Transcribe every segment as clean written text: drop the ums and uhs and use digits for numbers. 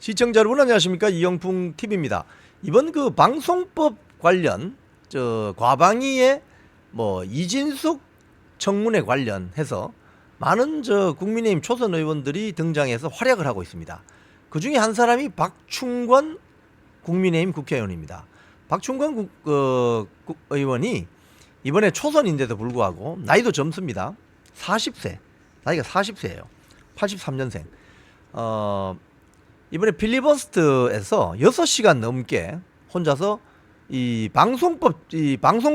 시청자 여러분 안녕하십니까, 이영풍 TV입니다. 이번 그 방송법 관련 과방위의 이진숙 청문회 관련해서 많은 국민의힘 초선 의원들이 등장해서 활약을 하고 있습니다. 그 중에 한 사람이 박충권 국민의힘 국회의원입니다. 박충권 의원이 이번에 초선인데도 불구하고 나이도 젊습니다. 40세, 나이가 40세예요. 83년생. 이번에 필리버스터에서 6시간 넘게 혼자서 이 방송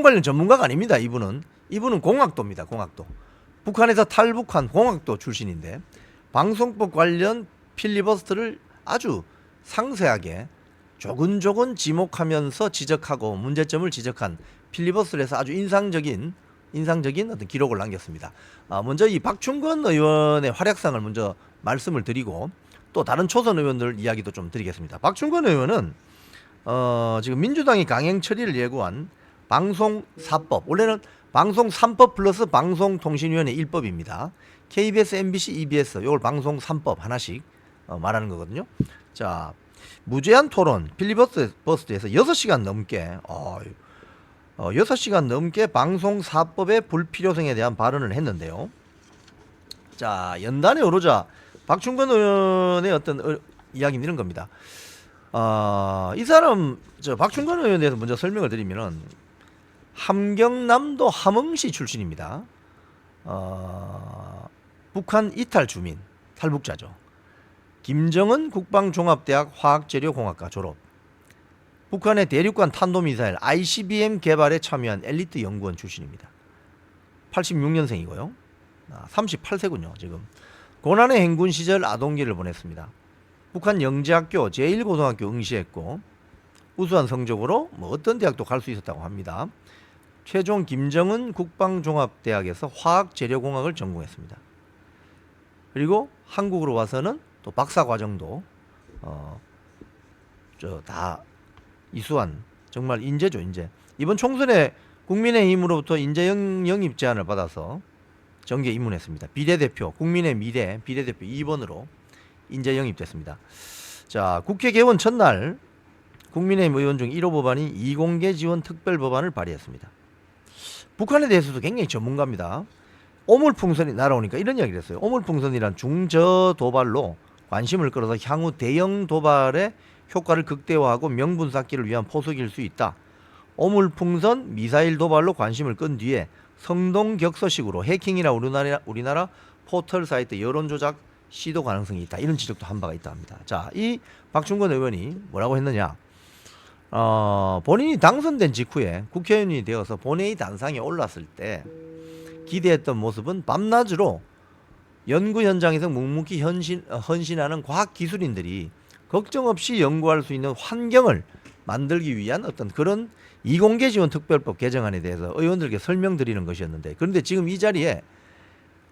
관련 전문가가 아닙니다. 이분은 공학도입니다. 공학도. 북한에서 탈북한 공학도 출신인데 방송법 관련 필리버스터를 아주 상세하게 조근조근 지목하면서 지적하고 문제점을 지적한 필리버스터를 해서 아주 인상적인 어떤 기록을 남겼습니다. 먼저 이 박충권 의원의 활약상을 먼저 말씀을 드리고 또 다른 초선 의원들 이야기도 좀 드리겠습니다. 박충권 의원은 지금 민주당이 강행 처리를 예고한 방송 4법, 원래는 방송 3법 플러스 방송통신위원회 1법입니다. KBS, MBC, EBS 이걸 방송 3법 하나씩 말하는 거거든요. 자, 무제한 토론 필리버스터에서 6시간 넘게 6시간 넘게 방송 4법의 불필요성에 대한 발언을 했는데요. 자, 연단에 오르자 박충권 의원의 어떤 이야기는 이런 겁니다. 이 사람 박충권 의원에 대해서 먼저 설명을 드리면은 함경남도 함흥시 출신입니다. 북한 이탈 주민, 탈북자죠. 김정은 국방종합대학 화학재료공학과 졸업. 북한의 대륙간 탄도미사일 ICBM 개발에 참여한 엘리트 연구원 출신입니다. 86년생이고요. 38세군요, 지금. 고난의 행군 시절 아동기를 보냈습니다. 북한 영재학교 제1고등학교 응시했고 우수한 성적으로 어떤 대학도 갈 수 있었다고 합니다. 최종 김정은 국방종합대학에서 화학재료공학을 전공했습니다. 그리고 한국으로 와서는 또 박사과정도 다 이수한 정말 인재죠, 인재. 이번 총선에 국민의힘으로부터 인재 영입 제안을 받아서 정계 입문했습니다. 비례대표, 국민의 미래 비례대표 2번으로 인재 영입됐습니다. 자, 국회 개원 첫날 국민의힘 의원 중 1호 법안인 이공개 지원 특별 법안을 발의했습니다. 북한에 대해서도 굉장히 전문가입니다. 오물풍선이 날아오니까 이런 이야기를 했어요. 오물풍선이란 중저 도발로 관심을 끌어서 향후 대형 도발의 효과를 극대화하고 명분 쌓기를 위한 포석일 수 있다. 오물풍선 미사일 도발로 관심을 끈 뒤에 성동격서식으로 해킹이나 우리나라 포털 사이트 여론조작 시도 가능성이 있다. 이런 지적도 한 바가 있다 합니다. 자, 이 박충권 의원이 뭐라고 했느냐? 본인이 당선된 직후에 국회의원이 되어서 본회의 단상에 올랐을 때 기대했던 모습은 밤낮으로 연구 현장에서 묵묵히 헌신하는 과학기술인들이 걱정 없이 연구할 수 있는 환경을 만들기 위한 어떤 그런 이공개 지원 특별법 개정안에 대해서 의원들에게 설명드리는 것이었는데, 그런데 지금 이 자리에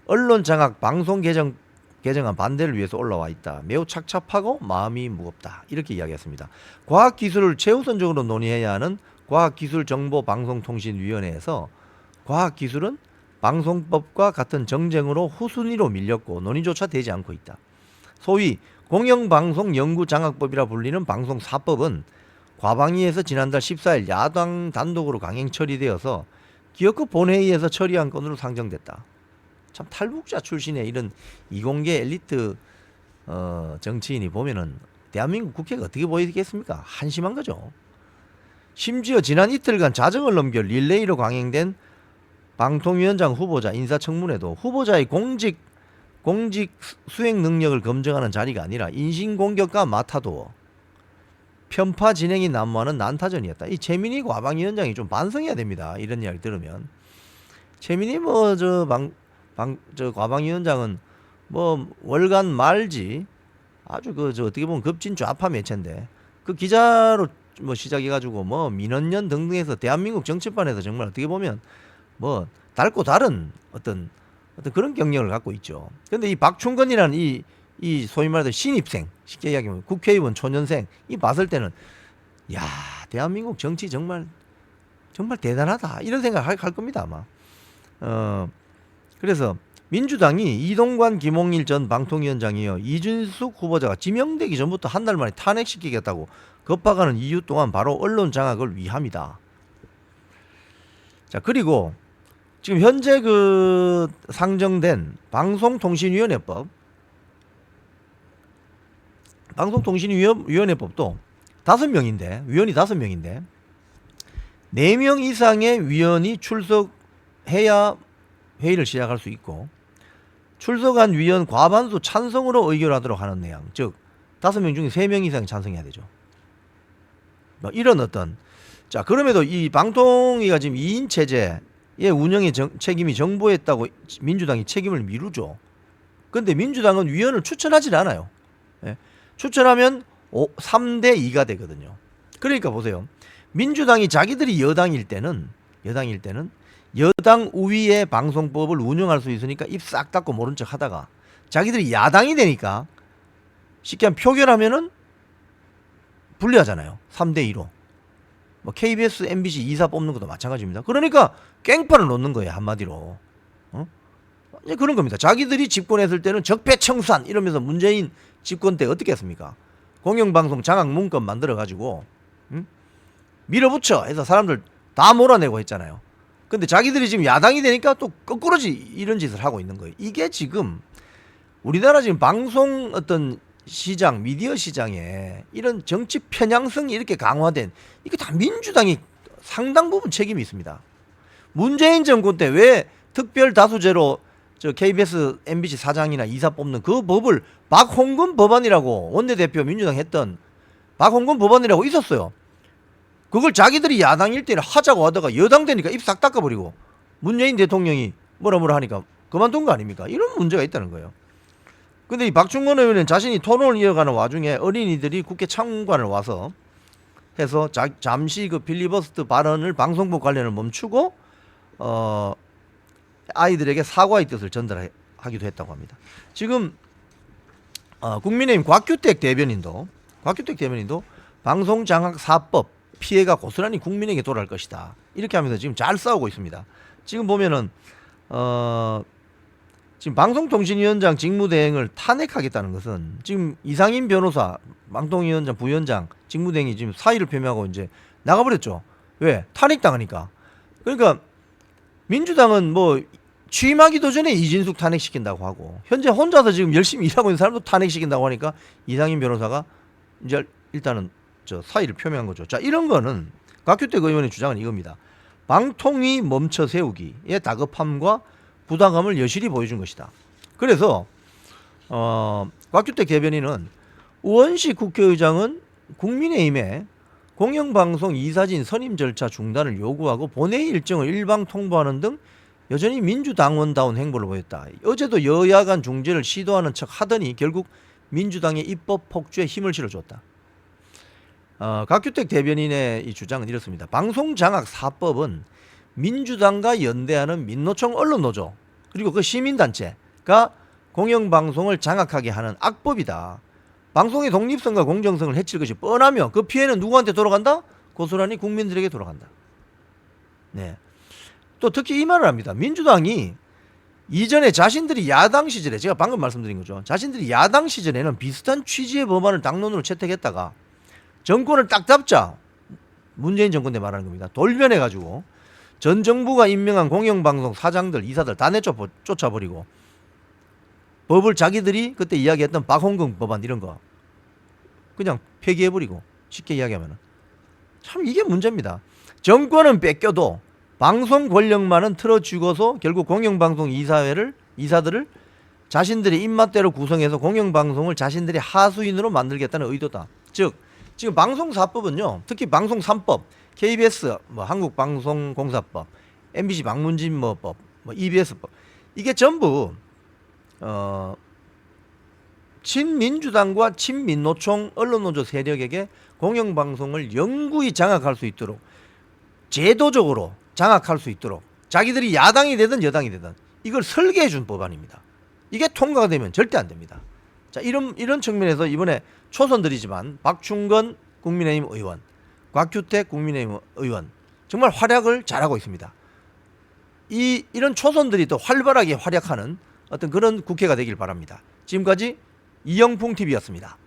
언론 장악 방송 개정안 반대를 위해서 올라와 있다. 매우 착잡하고 마음이 무겁다. 이렇게 이야기했습니다. 과학기술을 최우선적으로 논의해야 하는 과학기술정보방송통신위원회에서 과학기술은 방송법과 같은 정쟁으로 후순위로 밀렸고 논의조차 되지 않고 있다. 소위 공영방송연구장악법이라 불리는 방송 4법은 과방위에서 지난달 14일 야당 단독으로 강행 처리되어서 기업급 본회의에서 처리한 건으로 상정됐다. 참, 탈북자 출신의 이런 이공계 엘리트 정치인이 보면은 대한민국 국회가 어떻게 보이겠습니까? 한심한 거죠. 심지어 지난 이틀간 자정을 넘겨 릴레이로 강행된 방통위원장 후보자 인사청문회도 후보자의 공직 수행 능력을 검증하는 자리가 아니라 인신공격과 마타도어, 편파 진행이 난무하는 난타전이었다. 이 최민희 과방위원장이 좀 반성해야 됩니다. 이런 이야기 들으면. 최민희 과방위원장은 월간 말지 아주 어떻게 보면 급진 좌파 매체인데 그 기자로 시작해가지고 민원연 등등해서 대한민국 정치판에서 정말 어떻게 보면 달고 다른 어떤 그런 경력을 갖고 있죠. 그런데 이 박충건이라는 이 소위 말해서 신입생, 쉽게 이야기하면 국회의원 초년생, 이 봤을 때는 야, 대한민국 정치 정말 대단하다 이런 생각 할 겁니다 아마. 그래서 민주당이 이동관 김홍일 전 방통위원장이요 이준석 후보자가 지명되기 전부터 한 달 만에 탄핵시키겠다고 겁박하는 이유 또한 바로 언론 장악을 위함이다. 자, 그리고 지금 현재 그 상정된 방송통신위원회법도 5명인데 위원이 5명인데 4명 이상의 위원이 출석해야 회의를 시작할 수 있고 출석한 위원 과반수 찬성으로 의결하도록 하는 내용. 즉 5명 중에 3명 이상이 찬성해야 되죠. 뭐 이런 어떤 자 그럼에도 이 방통위가 지금 2인 체제의 운영의 책임이 정부에 있다고 민주당이 책임을 미루죠. 근데 민주당은 위원을 추천하지 않아요. 예. 추천하면 3대 2가 되거든요. 그러니까 보세요. 민주당이 자기들이 여당일 때는 여당 우위의 방송법을 운영할 수 있으니까 입 싹 닫고 모른 척 하다가 자기들이 야당이 되니까 쉽게 하면 표결하면은 불리하잖아요. 3대 2로. 뭐 KBS, MBC 이사 뽑는 것도 마찬가지입니다. 그러니까 깽판을 놓는 거예요. 한마디로. 이제 그런 겁니다. 자기들이 집권했을 때는 적폐청산 이러면서 문재인 집권 때 어떻게 했습니까? 공영방송 장악 문건 만들어가지고 밀어붙여 해서 사람들 다 몰아내고 했잖아요. 근데 자기들이 지금 야당이 되니까 또 거꾸로지 이런 짓을 하고 있는 거예요. 이게 지금 우리나라 지금 방송 어떤 시장, 미디어 시장에 이런 정치 편향성이 이렇게 강화된 이게 다 민주당이 상당 부분 책임이 있습니다. 문재인 정권 때 왜 특별 다수제로 저 KBS, MBC 사장이나 이사 뽑는 그 법을 박홍근 법안이라고 원내대표 민주당 했던 박홍근 법안이라고 있었어요. 그걸 자기들이 야당일 때는 하자고 하다가 여당 되니까 입 싹 닦아버리고 문재인 대통령이 뭐라 하니까 그만둔 거 아닙니까? 이런 문제가 있다는 거예요. 근데 이 박충건 의원은 자신이 토론을 이어가는 와중에 어린이들이 국회 창문관을 와서 해서 잠시 그 필리버스터 발언을 방송법 관련을 멈추고 아이들에게 사과의 뜻을 전달하기도 했다고 합니다. 지금 국민의힘 곽규택 대변인도 방송장악사법 피해가 고스란히 국민에게 돌아갈 것이다. 이렇게 하면서 지금 잘 싸우고 있습니다. 지금 보면은 지금 방송통신위원장 직무대행을 탄핵하겠다는 것은 지금 이상인 변호사, 방통위원장, 부위원장 직무대행이 지금 사의를 표명하고 이제 나가버렸죠. 왜? 탄핵당하니까. 그러니까 민주당은 뭐 취임하기도 전에 이진숙 탄핵시킨다고 하고 현재 혼자서 지금 열심히 일하고 있는 사람도 탄핵시킨다고 하니까 이상인 변호사가 이제 일단은 저 사의를 표명한 거죠. 자, 이런 거는 곽규택 의원의 주장은 이겁니다. 방통위 멈춰 세우기의 다급함과 부담감을 여실히 보여준 것이다. 그래서 곽규택 대변인은 우원식 국회의장은 국민의힘에 공영방송 이사진 선임 절차 중단을 요구하고 본회의 일정을 일방 통보하는 등 여전히 민주당원다운 행보를 보였다. 어제도 여야 간 중재를 시도하는 척 하더니 결국 민주당의 입법 폭주에 힘을 실어줬다. 곽규택 대변인의 이 주장은 이렇습니다. 방송장악사법은 민주당과 연대하는 민노총 언론노조 그리고 그 시민단체가 공영방송을 장악하게 하는 악법이다. 방송의 독립성과 공정성을 해칠 것이 뻔하며 그 피해는 누구한테 돌아간다? 고스란히 국민들에게 돌아간다. 네. 또 특히 이 말을 합니다. 민주당이 이전에 자신들이 야당 시절에 제가 방금 말씀드린 거죠. 자신들이 야당 시절에는 비슷한 취지의 법안을 당론으로 채택했다가 정권을 딱 잡자 문재인 정권 때 말하는 겁니다. 돌변해가지고 전 정부가 임명한 공영방송 사장들, 이사들 다 내쫓아버리고 법을 자기들이 그때 이야기했던 박홍근 법안 이런 거 그냥 폐기해버리고 쉽게 이야기하면 참 이게 문제입니다. 정권은 뺏겨도 방송 권력만은 틀어주고서 결국 공영방송 이사들을 자신들의 입맛대로 구성해서 공영방송을 자신들의 하수인으로 만들겠다는 의도다. 즉 지금 방송사법은요, 특히 방송 3법, KBS 뭐 한국방송공사법, MBC 방문진법, 뭐 EBS법 이게 전부 친민주당과 친민노총 언론노조 세력에게 공영방송을 영구히 장악할 수 있도록 제도적으로 장악할 수 있도록 자기들이 야당이 되든 여당이 되든 이걸 설계해 준 법안입니다. 이게 통과가 되면 절대 안 됩니다. 자, 이런 측면에서 이번에 초선들이지만 박충건 국민의힘 의원, 곽규택 국민의힘 의원 정말 활약을 잘하고 있습니다. 이런 초선들이 또 활발하게 활약하는 어떤 그런 국회가 되길 바랍니다. 지금까지 이영풍 TV였습니다.